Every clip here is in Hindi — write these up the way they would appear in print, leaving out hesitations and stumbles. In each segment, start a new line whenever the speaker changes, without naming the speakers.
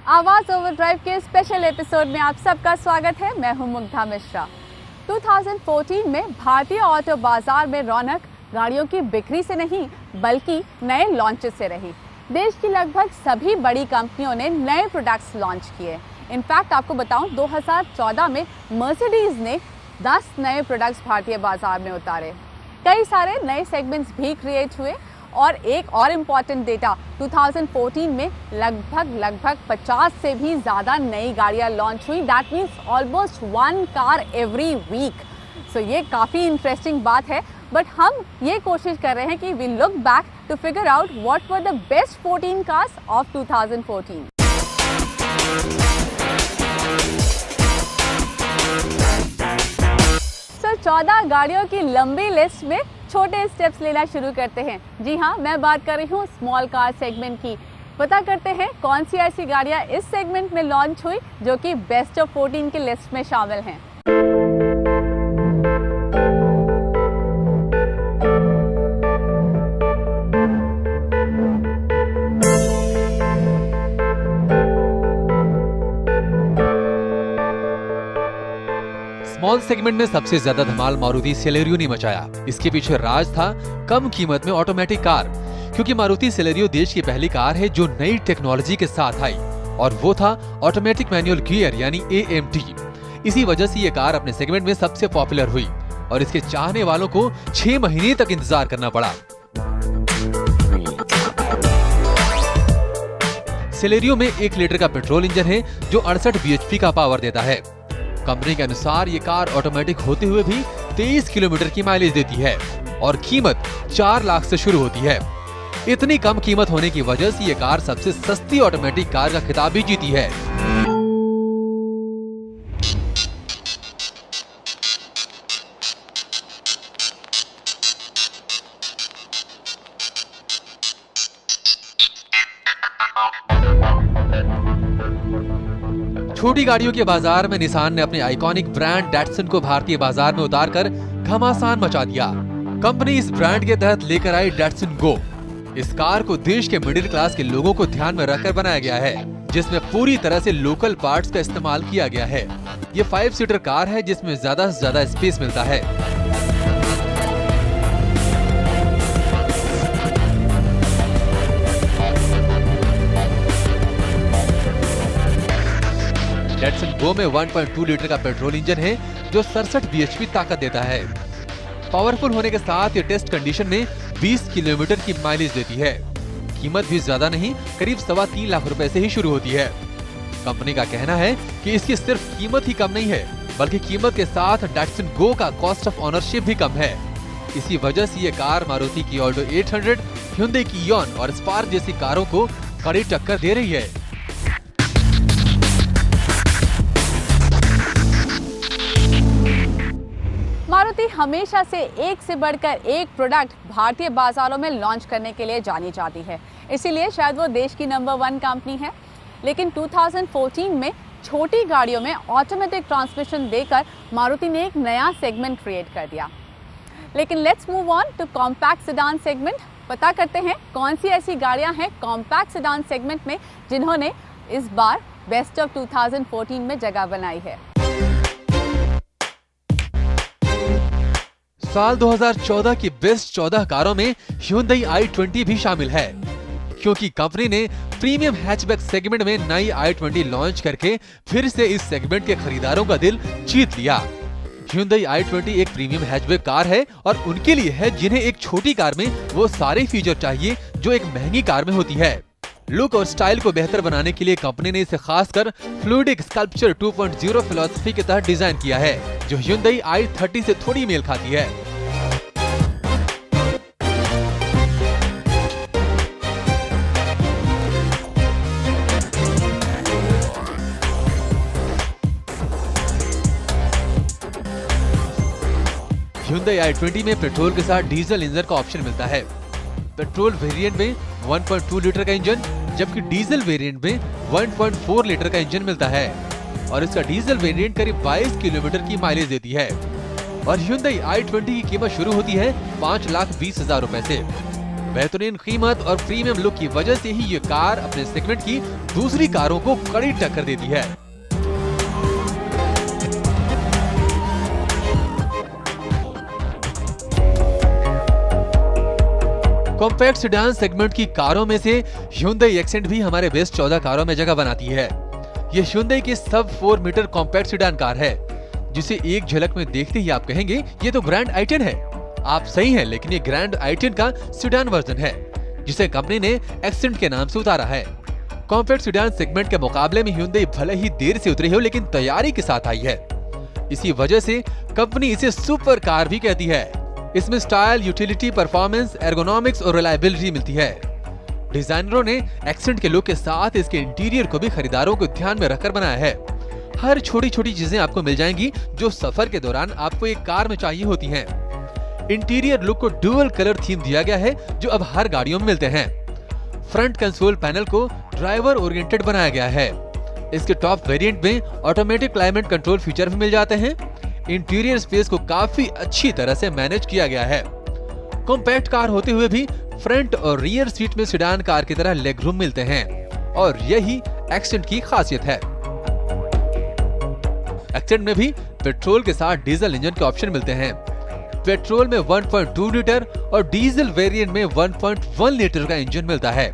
आवाज ओवरड्राइव के स्पेशल एपिसोड में आप सबका स्वागत है। मैं हूं मुग्धा मिश्रा। 2014 में भारतीय ऑटो बाजार में रौनक गाड़ियों की बिक्री से नहीं बल्कि नए लॉन्चेस से रही। देश की लगभग सभी बड़ी कंपनियों ने नए प्रोडक्ट्स लॉन्च किए। इनफैक्ट आपको बताऊं 2014 में मर्सिडीज ने 10 नए प्रोडक्ट्स भारतीय बाजार में उतारे। कई सारे नए सेगमेंट्स भी क्रिएट हुए और एक और इम्पॉर्टेंट डेटा 2014 में लगभग 50 से भी ज़्यादा नई गाड़ियाँ लॉन्च हुई। That means almost 1 car every week. So ये काफ़ी इंटरेस्टिंग बात है। बट हम ये कोशिश कर रहे हैं कि we look back to figure out what were the best 14 cars of 2014। So 14 गाड़ियों की लंबी लिस्ट में छोटे स्टेप्स लेना शुरू करते हैं। जी हाँ, मैं बात कर रही हूँ स्मॉल कार सेगमेंट की। पता करते हैं कौन सी ऐसी गाड़ियाँ इस सेगमेंट में लॉन्च हुई जो कि बेस्ट ऑफ 14 की लिस्ट में शामिल हैं।
स्मॉल सेगमेंट में सबसे ज्यादा धमाल मारुति सेलेरियो ने मचाया। इसके पीछे राज था कम कीमत में ऑटोमेटिक कार, क्योंकि मारुति सेलेरियो देश की पहली कार है जो नई टेक्नोलॉजी के साथ आई और वो था ऑटोमेटिक मैनुअल गियर यानी AMG। इसी वजह से ये कार अपने सेगमेंट में सबसे पॉपुलर हुई और इसके चाहने वालों को 6 महीने तक इंतजार करना पड़ा। सेलेरियो में 1 लीटर का पेट्रोल इंजन है जो 68 bhp का पावर देता है। कंपनी के अनुसार ये कार ऑटोमेटिक होते हुए भी 23 किलोमीटर की माइलेज देती है और कीमत 4 लाख से शुरू होती है। इतनी कम कीमत होने की वजह से ये कार सबसे सस्ती ऑटोमेटिक कार का खिताब भी जीती है। छोटी गाड़ियों के बाजार में निसान ने अपने आइकॉनिक ब्रांड डैटसन को भारतीय बाजार में उतारकर घमासान मचा दिया। कंपनी इस ब्रांड के तहत लेकर आई डैटसन गो। इस कार को देश के मिडिल क्लास के लोगों को ध्यान में रखकर बनाया गया है, जिसमें पूरी तरह से लोकल पार्ट्स का इस्तेमाल किया गया है। ये 5 सीटर कार है जिसमें ज्यादा से ज्यादा स्पेस मिलता है। डैटसन गो में 1.2 लीटर का पेट्रोल इंजन है जो 67 bhp ताकत देता है। पावरफुल होने के साथ ये टेस्ट कंडीशन में 20 किलोमीटर की माइलेज देती है। कीमत भी ज्यादा नहीं, करीब 3.25 लाख रुपए से ही शुरू होती है। कंपनी का कहना है कि इसकी सिर्फ कीमत ही कम नहीं है बल्कि कीमत के साथ डैटसन गो का कॉस्ट ऑफ ऑनरशिप भी कम है। इसी वजह से ये कार मारुति की ऑल्टो 800, hyundai की इयॉन और स्पार्क जैसी कारों को कड़ी टक्कर दे रही है।
मारुति हमेशा से एक से बढ़कर एक प्रोडक्ट भारतीय बाजारों में लॉन्च करने के लिए जानी जाती है, इसीलिए शायद वो देश की नंबर 1 कंपनी है। लेकिन 2014 में छोटी गाड़ियों में ऑटोमेटिक ट्रांसमिशन देकर मारुति ने एक नया सेगमेंट क्रिएट कर दिया। लेकिन let's move on to compact sedan segment. पता करते हैं कौन सी ऐसी गाड़ियां हैं कॉम्पैक्ट सेडान सेगमेंट में जिन्होंने इस बार बेस्ट ऑफ 2014 में जगह बनाई है।
साल 2014 की बेस्ट 14 कारों में Hyundai i20 भी शामिल है, क्योंकि कंपनी ने प्रीमियम हैचबैक सेगमेंट में नई i20 लॉन्च करके फिर से इस सेगमेंट के खरीदारों का दिल जीत लिया। Hyundai i20 एक प्रीमियम हैचबैक कार है और उनके लिए है जिन्हें एक छोटी कार में वो सारे फीचर चाहिए जो एक महंगी कार में होती है। लुक और स्टाइल को बेहतर बनाने के लिए कंपनी ने इसे खासकर फ्लूइडिक स्कल्पचर 2.0 फिलॉसफी के तहत डिजाइन किया है, जो Hyundai i30 से थोड़ी मेल खाती है। Hyundai i20 में पेट्रोल के साथ डीजल इंजन का ऑप्शन मिलता है। पेट्रोल वेरिएंट में 1.2 लीटर का इंजन, जबकि डीजल वेरिएंट में 1.4 लीटर का इंजन मिलता है और इसका डीजल वेरिएंट करीब 22 किलोमीटर की माइलेज देती है। और Hyundai i20 की कीमत शुरू होती है 5,20,000 रुपए से। बेहतरीन कीमत और प्रीमियम लुक की वजह से ही ये कार अपने सेगमेंट की दूसरी कारों को कड़ी टक्कर देती है। कॉम्पैक्ट सेडान सेगमेंट की कारों में से Hyundai एक्सेंट भी हमारे बेस्ट 14 कारों में जगह बनाती है। ये Hyundai की सब 4 मीटर कॉम्पैक्ट सेडान कार है, जिसे एक झलक में देखते ही आप कहेंगे ये तो ग्रैंड i10 है। आप सही हैं, लेकिन ये ग्रैंड i10 का सेडान वर्जन है, जिसे कंपनी ने एक्सेंट के नाम से उतारा है। कॉम्पैक्ट सेडान सेगमेंट के मुकाबले में Hyundai भले ही देर से उतरी हो, लेकिन तैयारी के साथ आई है। इसी वजह से कंपनी इसे सुपर कार भी कहती है। इसमें स्टाइल, यूटिलिटी, परफॉर्मेंस, एर्गोनॉमिक्स और रिलायबिलिटी मिलती है। डिजाइनरों ने एक्सेंट के लुक के साथ इसके इंटीरियर को भी खरीदारों को ध्यान में रखकर बनाया है। हर छोटी छोटी चीजें आपको मिल जाएंगी जो सफर के दौरान आपको एक कार में चाहिए होती हैं। इंटीरियर लुक को डुअल कलर थीम दिया गया है, जो अब हर गाड़ियों में मिलते हैं। फ्रंट कंसोल पैनल को ड्राइवर ओरिएंटेड बनाया गया है। इसके टॉप वेरिएंट में ऑटोमेटिक क्लाइमेट कंट्रोल फीचर भी मिल जाते हैं। इंटीरियर स्पेस को काफी अच्छी तरह से मैनेज किया गया है। कॉम्पैक्ट कार होते हुए भी फ्रंट और रियर सीट में सेडान कार की तरह लेग रूम मिलते हैं, और यही एक्सेंट की खासियत है। एक्सेंट में भी पेट्रोल के साथ डीजल इंजन के ऑप्शन मिलते हैं। पेट्रोल में 1.2 लीटर और डीजल वेरिएंट में 1.1 लीटर का इंजन मिलता है,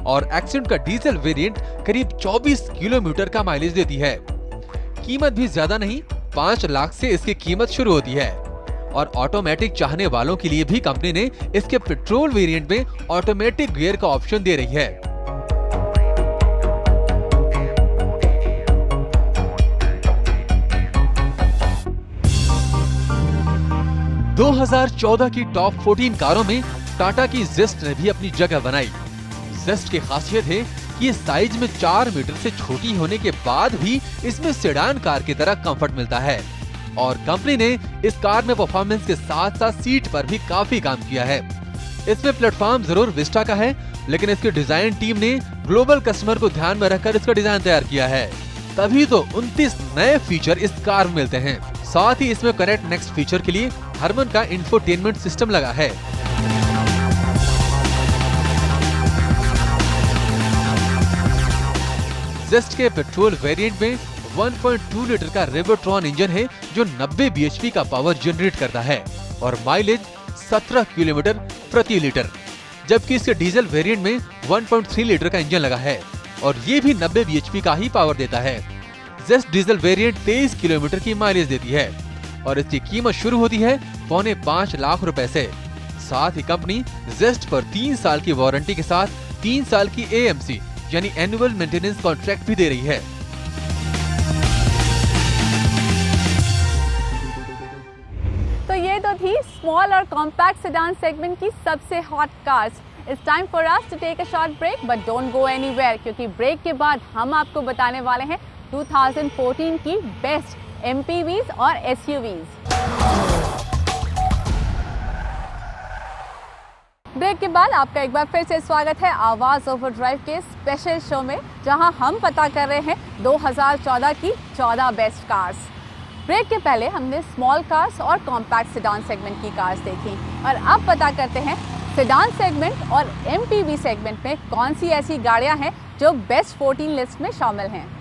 और एक्सेंट का डीजल वेरिएंट करीब 24 किलोमीटर का माइलेज देती है। कीमत भी ज्यादा नहीं, 5 लाख से इसकी कीमत शुरू होती है, और ऑटोमेटिक चाहने वालों के लिए भी कंपनी ने इसके पेट्रोल वेरिएंट में ऑटोमेटिक गियर का ऑप्शन दे रही है। – 2014 की टॉप 14 कारों में टाटा की जेस्ट ने भी अपनी जगह बनाई। जेस्ट की खासियत है कि ये साइज में 4 मीटर से छोटी होने के बाद भी इसमें सेडान कार की तरह कंफर्ट मिलता है, और कंपनी ने इस कार में परफॉर्मेंस के साथ साथ सीट पर भी काफी काम किया है। इसमें प्लेटफॉर्म जरूर विस्टा का है, लेकिन इसकी डिजाइन टीम ने ग्लोबल कस्टमर को ध्यान में रखकर इसका डिजाइन तैयार किया है। तभी तो 29 नए फीचर इस कार में मिलते हैं। साथ ही इसमें कनेक्ट नेक्स्ट फीचर के लिए हरमन का इंफोटेनमेंट सिस्टम लगा है। जेस्ट के पेट्रोल वेरिएंट में 1.2 लीटर का रिवोट्रॉन इंजन है, जो 90 bhp का पावर जनरेट करता है, और माइलेज 17 किलोमीटर प्रति लीटर। जबकि इसके डीजल वेरिएंट में 1.3 लीटर का इंजन लगा है, और ये भी 90 bhp का ही पावर देता है। जेस्ट डीजल वेरिएंट 23 किलोमीटर की माइलेज देती है, और इसकी कीमत शुरू होती है 5.25 लाख रुपए से। साथ ही कंपनी जेस्ट पर 3 साल की वारंटी के साथ 3 साल की AMC यानी एनुअल मेंटेनेंस कॉन्ट्रैक्ट भी दे रही है।
तो ये तो थी स्मॉल और कॉम्पैक्ट सेडान सेगमेंट की सबसे hot cars. It's time for us to take a short break, but don't go anywhere, क्योंकि ब्रेक के बाद हम आपको बताने वाले हैं 2014 की बेस्ट MPVs और SUVs। ब्रेक के बाद आपका एक बार फिर से स्वागत है आवाज ओवरड्राइव के स्पेशल शो में, जहां हम पता कर रहे हैं 2014 की 14 बेस्ट कार्स। ब्रेक के पहले हमने स्मॉल कार्स और कॉम्पैक्ट सेडान सेगमेंट की कार्स देखी, और अब पता करते हैं सेडान सेगमेंट और MPV सेगमेंट में कौन सी ऐसी गाड़ियां हैं जो बेस्ट 14 लिस्ट में शामिल हैं।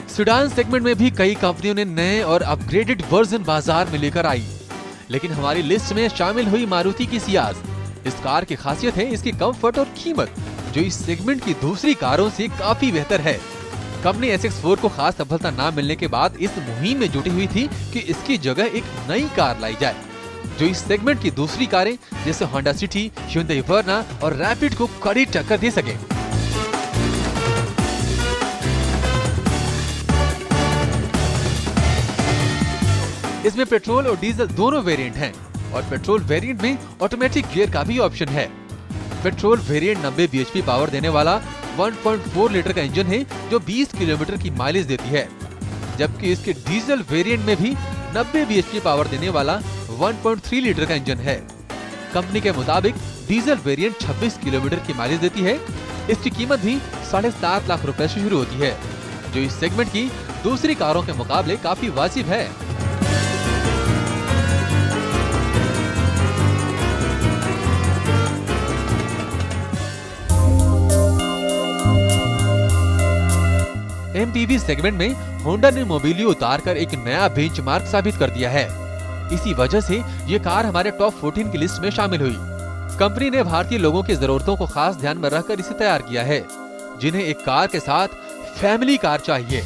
सेडान सेगमेंट में भी कई कंपनियों ने नए और अपग्रेडेड वर्जन बाजार में लेकर आई, लेकिन हमारी लिस्ट में शामिल हुई मारुति की सियाज। इस कार की खासियत है इसकी कंफर्ट और कीमत, जो इस सेगमेंट की दूसरी कारों से काफी बेहतर है। कंपनी SX4 को खास सफलता न मिलने के बाद इस मुहिम में जुटी हुई थी कि इसकी जगह एक नई कार लाई जाए, जो इस सेगमेंट की दूसरी कारें जैसे होंडा सिटी, Hyundai वर्ना और रैपिड को कड़ी टक्कर दे सके। इसमें पेट्रोल और डीजल दोनों वेरिएंट हैं, और पेट्रोल वेरिएंट में ऑटोमेटिक गियर का भी ऑप्शन है। पेट्रोल वेरिएंट 90 bhp पावर देने वाला 1.4 लीटर का इंजन है, जो 20 किलोमीटर की माइलेज देती है, जबकि इसके डीजल वेरिएंट में भी 90 bhp पावर देने वाला 1.3 लीटर का इंजन है। कंपनी के मुताबिक डीजल वेरिएंट 26 किलोमीटर की माइलेज देती है। इसकी कीमत भी 7.5 लाख रुपए से शुरू होती है, जो इस सेगमेंट की दूसरी कारों के मुकाबले काफी वाजिब है। MPV सेगमेंट में होंडा ने मोबिलियो उतारकर एक नया बेंचमार्क साबित कर दिया है। इसी वजह से ये कार हमारे टॉप 14 की लिस्ट में शामिल हुई। कंपनी ने भारतीय लोगों की जरूरतों को खास ध्यान में रखकर इसे तैयार किया है, जिन्हें एक कार के साथ फैमिली कार चाहिए।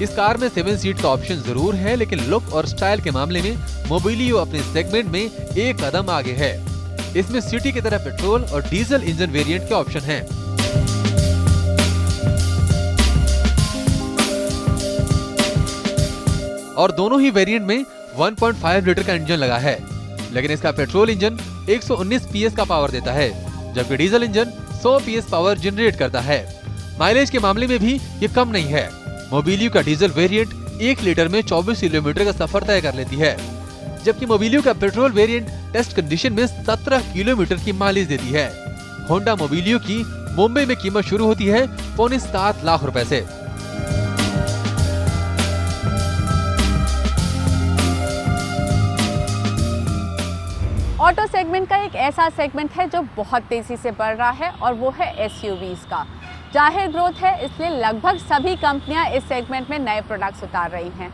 इस कार में 7 सीट का ऑप्शन जरूर है, लेकिन लुक और स्टाइल के मामले में मोबिलियो अपने सेगमेंट में एक कदम आगे है। इसमें सिटी की तरह पेट्रोल और डीजल इंजन वेरिएंट के ऑप्शन हैं। और दोनों ही वेरिएंट में 1.5 लीटर का इंजन लगा है, लेकिन इसका पेट्रोल इंजन 119 PS का पावर देता है, जबकि diesel engine 100 PS power generate करता है। माइलेज के मामले में भी ये कम नहीं है। मोबिलियो का डीजल वेरिएंट 1 लीटर में 24 किलोमीटर का सफर तय कर लेती है, जबकि मोबिलियो का पेट्रोल वेरिएंट टेस्ट कंडीशन में 17 किलोमीटर की माइलेज देती है। होंडा मोबिलियो की मुंबई में कीमत शुरू होती है 7.25 लाख रुपए से।
ऑटो सेगमेंट का एक ऐसा सेगमेंट है जो बहुत तेजी से बढ़ रहा है और वो है SUVs का। जाहिर ग्रोथ है, इसलिए लगभग सभी कंपनियां इस सेगमेंट में नए प्रोडक्ट्स उतार रही हैं।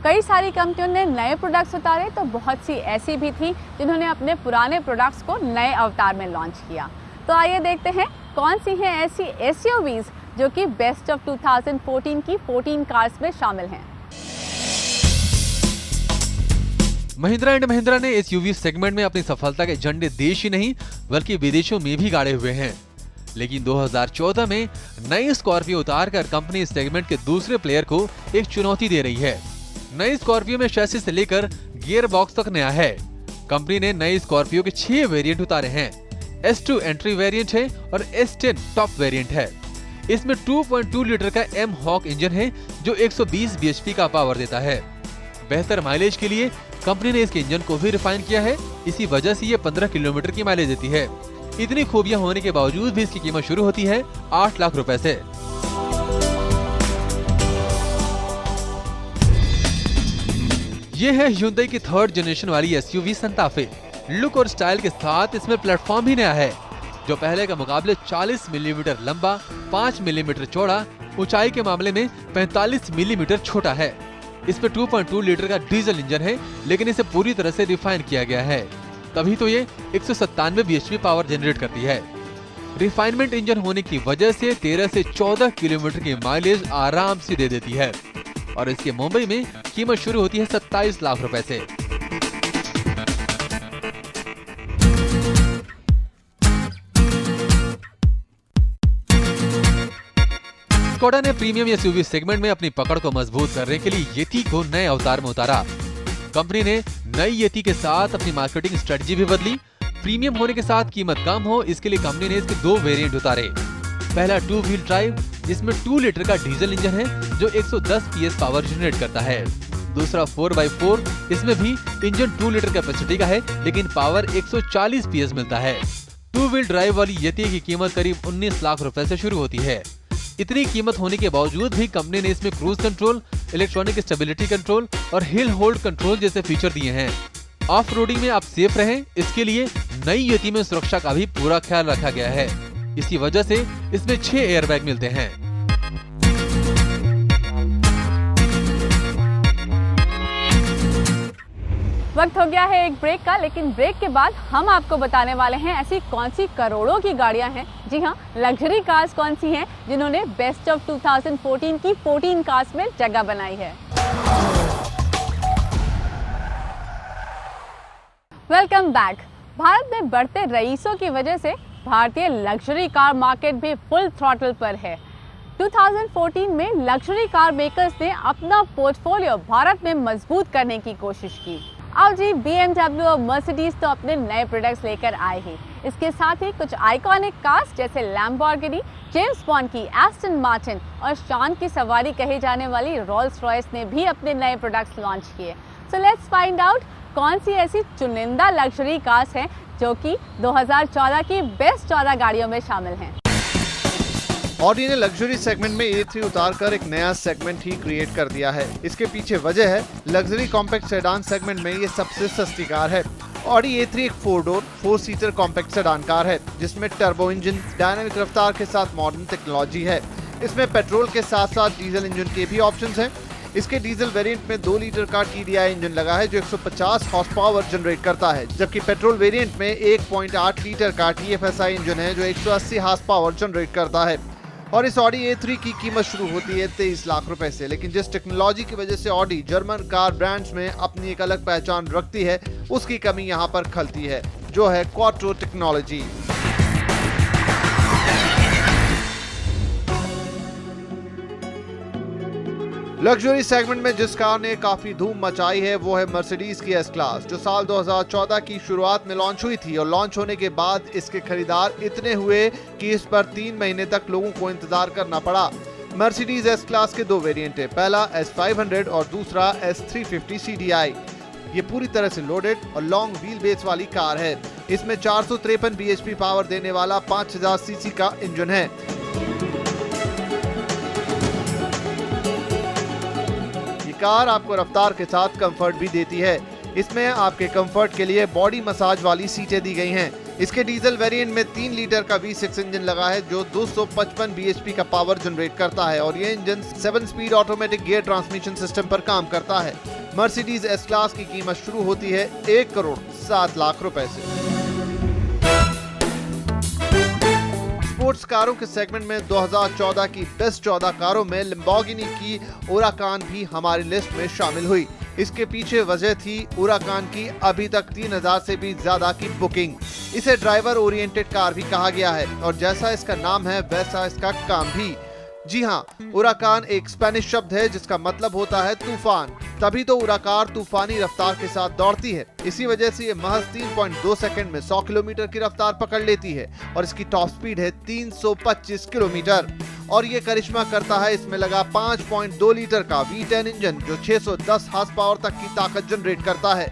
कई सारी कंपनियों ने नए प्रोडक्ट्स उतारे तो बहुत सी ऐसी भी थी जिन्होंने अपने पुराने प्रोडक्ट्स को नए अवतार में लॉन्च किया। तो आइए देखते हैं कौन सी हैं ऐसी SUVs जो कि बेस्ट ऑफ 2014 की 14 कार्स में शामिल हैं।
महिंद्रा एंड महिंद्रा ने SUV सेगमेंट में अपनी सफलता के झंडे देश ही नहीं बल्कि विदेशों में भी गाड़े हुए हैं, लेकिन 2014 में नई स्कॉर्पियो उतारकर कंपनी इस सेगमेंट के दूसरे प्लेयर को एक चुनौती दे रही है। नई स्कॉर्पियो में चैसिस से लेकर गियर बॉक्स तक नया है। कंपनी ने नई स्कॉर्पियो के 6 वेरिएंट उतारे हैं। S2 एंट्री वेरिएंट है और S10 टॉप वेरिएंट है। इसमें 2.2 लीटर का M-Hawk इंजन है जो 120 bhp का पावर देता है। बेहतर माइलेज के लिए कंपनी ने इसके इंजन को भी रिफाइन किया है, इसी वजह से ये 15 किलोमीटर की माइलेज देती है। इतनी खूबियां होने के बावजूद भी इसकी कीमत शुरू होती है 8 लाख रुपए से। ये है Hyundai की 3rd जनरेशन वाली SUV सांता फे। लुक और स्टाइल के साथ इसमें प्लेटफॉर्म भी नया है, जो पहले के मुकाबले 40 मिलीमीटर लंबा, 5 मिलीमीटर चौड़ा, ऊंचाई के मामले में 45 मिलीमीटर छोटा है। इसमें 2.2 लीटर का डीजल इंजन है, लेकिन इसे पूरी तरह से रिफाइन किया गया है, तभी तो ये 197 bhp पावर जनरेट करती है। रिफाइनमेंट इंजन होने की वजह से 13 से 14 किलोमीटर की माइलेज आराम से दे देती है और इसके मुंबई में कीमत शुरू होती है 27 लाख रुपए से। स्कोडा ने प्रीमियम SUV सेगमेंट में अपनी पकड़ को मजबूत करने के लिए येती को नए अवतार में उतारा। कंपनी ने नई येती के साथ अपनी मार्केटिंग स्ट्रेटजी भी बदली। प्रीमियम होने के साथ कीमत कम हो, इसके लिए कंपनी ने इसके 2 वेरिएंट उतारे। पहला 2 व्हील ड्राइव, जिसमें 2 लीटर का डीजल इंजन है जो 110 PS पावर जनरेट करता है। दूसरा 4x4, इसमें भी इंजन 2 लीटर कैपेसिटी का है, लेकिन पावर 140 PS मिलता है। 2 व्हील ड्राइव वाली येती की कीमत करीब 19 लाख रुपए से शुरू होती है। इतनी कीमत होने के बावजूद भी कंपनी ने इसमें cruise control, electronic stability control और हिल होल्ड कंट्रोल जैसे फीचर दिए हैं। ऑफ रोडिंग में आप सेफ रहें, इसके लिए नई येती में सुरक्षा का भी पूरा ख्याल रखा गया है। इसी वजह से इसमें 6 एयरबैग मिलते हैं।
वक्त हो गया है एक ब्रेक का, लेकिन ब्रेक के बाद हम आपको बताने वाले हैं ऐसी कौन सी करोड़ों की गाड़ियां हैं, जी हाँ, लग्जरी कार्स कौन सी हैं जिन्होंने बेस्ट ऑफ 2014 की 14 कार्स में जगह बनाई है। Welcome back. भारत में बढ़ते रईसों की वजह से भारतीय लग्जरी कार मार्केट भी फुल थ्रॉटल पर है। 2014 में लग्जरी कार मेकर्स ने अपना पोर्टफोलियो भारत में मजबूत करने की कोशिश की। अब जी BMW और मर्सिडीज तो अपने नए प्रोडक्ट्स लेकर आए ही। इसके साथ ही कुछ आइकॉनिक कार्स जैसे लैम्बोर्गिनी, जेम्स बॉन्ड की एस्टन मार्टिन और शान की सवारी कही जाने वाली रोल्स रॉयस ने भी अपने नए प्रोडक्ट्स लॉन्च किए। सो लेट्स फाइंड आउट कौन सी ऐसी चुनिंदा लग्जरी कार्स हैं जो कि 2014 की बेस्ट 14 गाड़ियों में शामिल हैं।
ऑडी ने लग्जरी सेगमेंट में A3 उतारकर एक नया सेगमेंट ही क्रिएट कर दिया है। इसके पीछे वजह है लग्जरी कॉम्पैक्ट सेडान सेगमेंट में ये सबसे सस्ती कार है। ऑडी A3 एक 4 door 4 seater compact sedan car है जिसमें टर्बो इंजन, डायनामिक रफ्तार के साथ मॉडर्न टेक्नोलॉजी है। इसमें पेट्रोल के साथ साथ डीजल इंजन के भी ऑप्शंस हैं। इसके डीजल वेरिएंट में 2 लीटर का TDI इंजन लगा है जो 150 हॉर्स पावर जनरेट करता है, जबकि पेट्रोल वेरिएंट में 1.8 लीटर का TFSI इंजन है जो 180 हॉर्स पावर जनरेट करता है। और इस ऑडी A3 की कीमत शुरू होती है 23 लाख रुपए से। लेकिन जिस टेक्नोलॉजी की वजह से ऑडी जर्मन कार ब्रांड्स में अपनी एक अलग पहचान रखती है, उसकी कमी यहाँ पर खलती है, जो है क्वाट्रो टेक्नोलॉजी। लग्जरी सेगमेंट में जिस कार ने काफी धूम मचाई है वो है मर्सिडीज की एस क्लास, जो साल 2014 की शुरुआत में लॉन्च हुई थी और लॉन्च होने के बाद इसके खरीदार इतने हुए कि इस पर 3 महीने तक लोगों को इंतजार करना पड़ा। मर्सिडीज एस क्लास के 2 वेरिएंट है, पहला S500 और दूसरा S350 CDI। ये पूरी तरह से लोडेड और लॉन्ग व्हील बेस वाली कार है। इसमें 453 bhp पावर देने वाला 5000 सीसी का इंजन है। कार आपको रफ्तार के साथ कंफर्ट भी देती है। इसमें आपके कंफर्ट के लिए बॉडी मसाज वाली सीटें दी गई हैं। इसके डीजल वेरिएंट में 3 लीटर का V6 इंजन लगा है जो 255 bhp का पावर जनरेट करता है और ये engine 7 speed automatic gear transmission system पर काम करता है। मर्सिडीज एस क्लास की कीमत शुरू होती है 1,07,00,000 रुपए से। स्पोर्ट्स कारों के सेगमेंट में 2014 की बेस्ट 14 कारों में लैम्बोर्गिनी की हुराकान भी हमारी लिस्ट में शामिल हुई। इसके पीछे वजह थी हुराकान की अभी तक 3000 से भी ज्यादा की बुकिंग। इसे ड्राइवर ओरिएंटेड कार भी कहा गया है और जैसा इसका नाम है वैसा इसका काम भी। जी हाँ, हुराकान एक स्पेनिश शब्द है जिसका मतलब होता है तूफान, तभी तो हुराकान तूफानी रफ्तार के साथ दौड़ती है। इसी वजह से ये महज 3.2 सेकंड में 100 किलोमीटर की रफ्तार पकड़ लेती है और इसकी टॉप स्पीड है 325 किलोमीटर। और ये करिश्मा करता है इसमें लगा 5.2 लीटर का V10 इंजन जो 610 हॉर्स पावर तक की ताकत जनरेट करता है।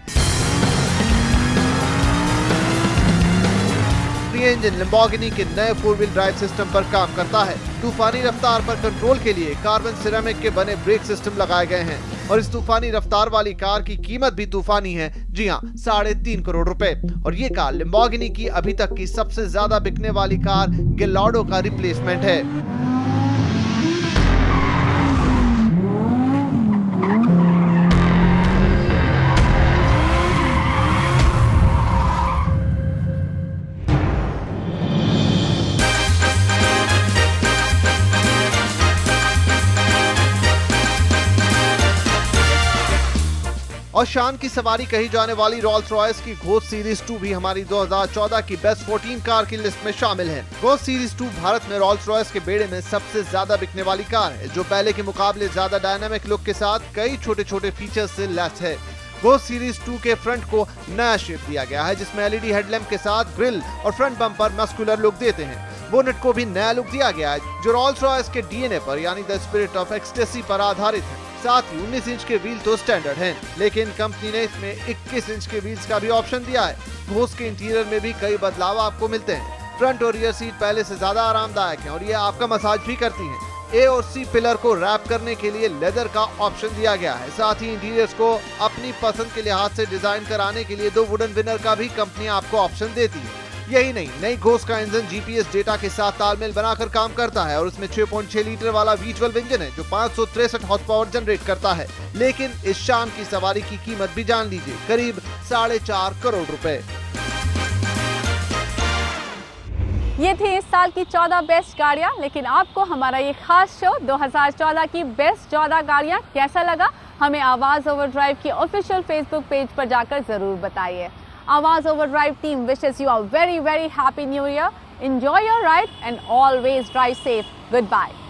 ये इंजन लैम्बोर्गिनी के नए 4 व्हील ड्राइव सिस्टम पर काम करता है। तूफानी रफ्तार पर कंट्रोल के लिए कार्बन सिरेमिक के बने ब्रेक सिस्टम लगाए गए हैं और इस तूफानी रफ्तार वाली कार की कीमत भी तूफानी है। जी हाँ, 3.5 करोड़ रुपए। और ये कार लैम्बोर्गिनी की अभी तक की सबसे ज्यादा बिकने वाली कार गैलार्डो का रिप्लेसमेंट है। और शान की सवारी कही जाने वाली रोल्स रॉयस की घोस्ट सीरीज 2 भी हमारी 2014 की बेस्ट 14 कार की लिस्ट में शामिल है। घोस्ट सीरीज 2 भारत में रोल्स रॉयस के बेड़े में सबसे ज्यादा बिकने वाली कार है, जो पहले के मुकाबले ज्यादा डायनामिक लुक के साथ कई छोटे छोटे फीचर्स से लैस है। घोस्ट सीरीज 2 के फ्रंट को नया शेप दिया गया है जिसमें LED हेडलैम्प के साथ ग्रिल और फ्रंट बम्पर मस्कुलर लुक देते हैं। बोनेट को भी नया लुक दिया गया है जो रोल्स रॉयस के DNA पर यानी द स्पिरिट ऑफ एक्सटेसी पर आधारित है। साथ ही 19 इंच के व्हील तो स्टैंडर्ड हैं, लेकिन कंपनी ने इसमें 21 इंच के व्हील्स का भी ऑप्शन दिया है। घोस्ट के इंटीरियर में भी कई बदलाव आपको मिलते हैं। फ्रंट और रियर सीट पहले से ज्यादा आरामदायक हैं और ये आपका मसाज भी करती हैं। A और C पिलर को रैप करने के लिए लेदर का ऑप्शन दिया गया है। साथ ही इंटीरियर्स को अपनी पसंद के लिहाज से डिजाइन कराने के लिए 2 वुडन विनर का भी कंपनी आपको ऑप्शन देती है। यही नहीं, नई घोस्ट का इंजन GPS डेटा के साथ तालमेल बनाकर काम करता है और उसमें 6.6 लीटर वाला V12 इंजन है जो 563 हॉर्स पावर जनरेट करता है। लेकिन इस शान की सवारी की कीमत भी जान लीजिए, करीब 4.5 करोड़ रुपए।
ये थी इस साल की 14 बेस्ट गाड़ियाँ। लेकिन आपको हमारा ये खास शो 2014 की बेस्ट 14 गाड़ियाँ कैसा लगा, हमें आवाज ओवरड्राइव की ऑफिशियल फेसबुक पेज पर जाकर जरूर बताइए। Awaaz Overdrive team wishes you a very happy new year. Enjoy your ride and always drive safe. Goodbye.